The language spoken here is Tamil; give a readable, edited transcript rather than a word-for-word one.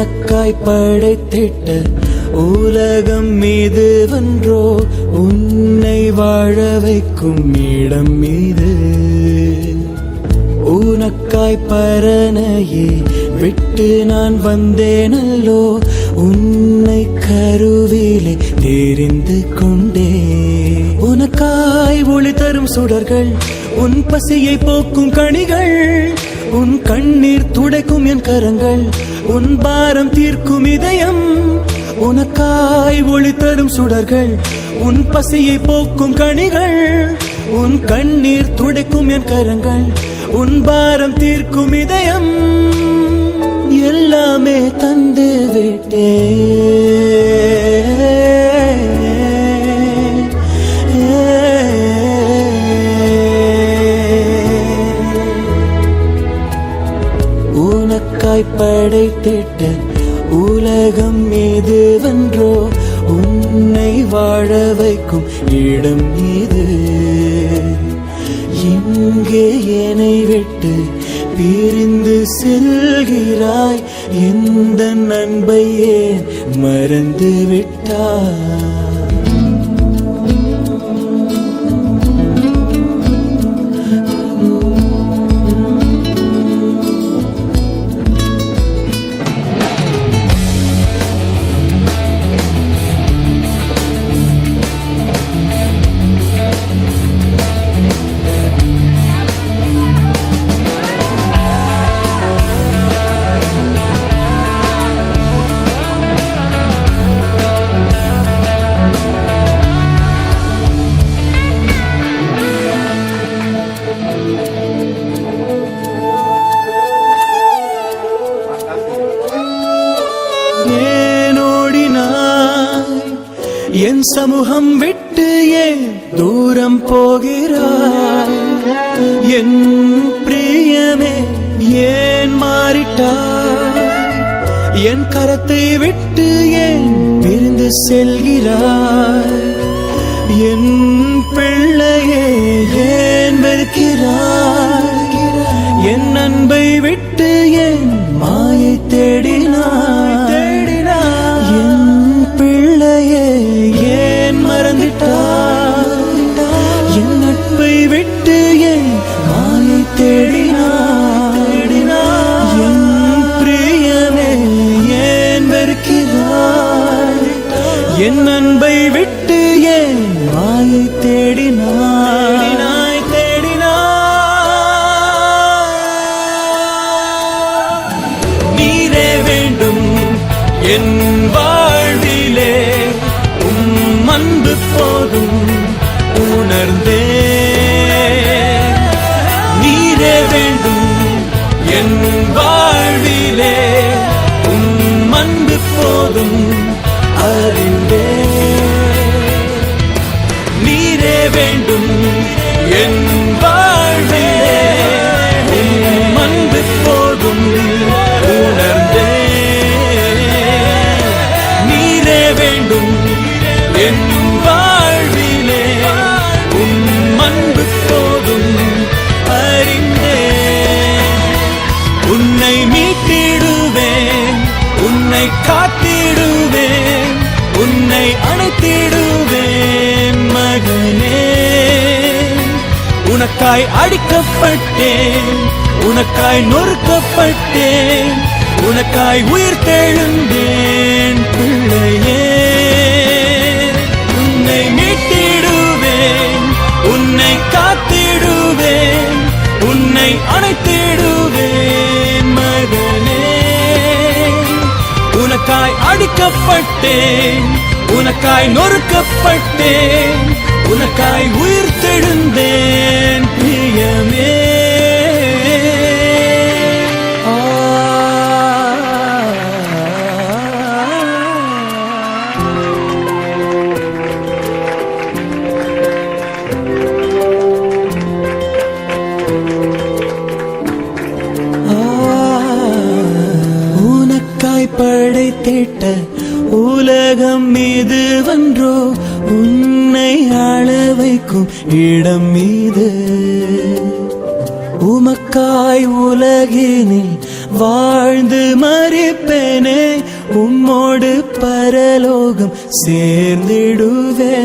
உனக்காய் படைத்திட்ட உலகம் மீது வென்றோ உன்னை வாழ வைக்கும் இடம் மீது உனக்காய் பரனையே விட்டு நான் வந்தேனல்லோ உன்னை கருவிலே தெரிந்து கொண்டே உனக்காய் ஒளி தரும் சுடர்கள் உன் பசியை போக்கும் கனிகள் உன் கண்ணீர் துடைக்கும் என் கரங்கள் உன் பாரம் தீர்க்கும் இதயம் உனக்காய் ஒளி தரும் சுடர்கள் உன் பசியை போக்கும் கனிகள் உன் கண்ணீர் துடைக்கும் என் கரங்கள் உன் பாரம் தீர்க்கும் இதயம் எல்லாமே தந்து விட்டே உனக்காய் படைத்திட்ட உலகம் மீது வென்றோ உன்னை வாழ வைக்கும் இடம் மீது இங்கே என்னை விட்டு பிரிந்து செல்கிறாய் எந்த அன்பை ஏன் மறந்து விட்டாய் என் சமூகம் விட்டு ஏன் தூரம் போகிறாய் என் பிரியமே ஏன் மாறிட்டாய் என் கரத்தை விட்டு ஏன் பிரிந்து செல்கிறாய் என் பிள்ளையே ஏன் வெறுக்கிறாய் என் அன்பை விட்டு ஏன் மாயை தேடினாய் என் பிள்ளையே ஏன் மறந்துட்டாய் என் நட்பை விட்டு ஏன் மாயை தேடினாய் என் பிரியமே ஏன் வெறுக்கிறாய் என் அன்பை விட்டு ஏன் மாயை தேடினாய் நீரே வேண்டும் என் வாழ்விலே அன்பு போதும் உணர்ந்தே நீரே வேண்டும் என் வாழ்விலே அன்பு போதும் அறிந்தே நீரே வேண்டும் என் வாழ்விலே அன்பு போதும் உணர்ந்தே நீரே வேண்டும் என் வாழ்விலே அன்பு போதும் அறிந்தே உன்னை மீட்டிடுவேன் உன்னை காத்திடுவேன் உன்னை அணைத்திடுவேன் மகனே உனக்காய் அடிக்கப்பட்டேன் உனக்காய் நொறுக்கப்பட்டேன் உனக்காய் உயிர் தெழுந்தேன் பிள்ளையே உன்னை மீட்டிடுவேன் உன்னை காத்திடுவேன் உன்னை அணைத்திடுவேன் மகனே உனக்காய் அடிக்கப்பட்டேன் உனக்காய் நொறுக்கப்பட்டேன் உனக்காய் உயிர் தெழுந்தேன் பிரியமே படைத்திட்ட உலகம் மீது வென்றோ உன்னை ஆள வைக்கும் இடம் மீது உமக்காய் உலகினில் வாழ்ந்து மறிப்பேனே உம்மோடு பரலோகம் சேர்ந்திடுவே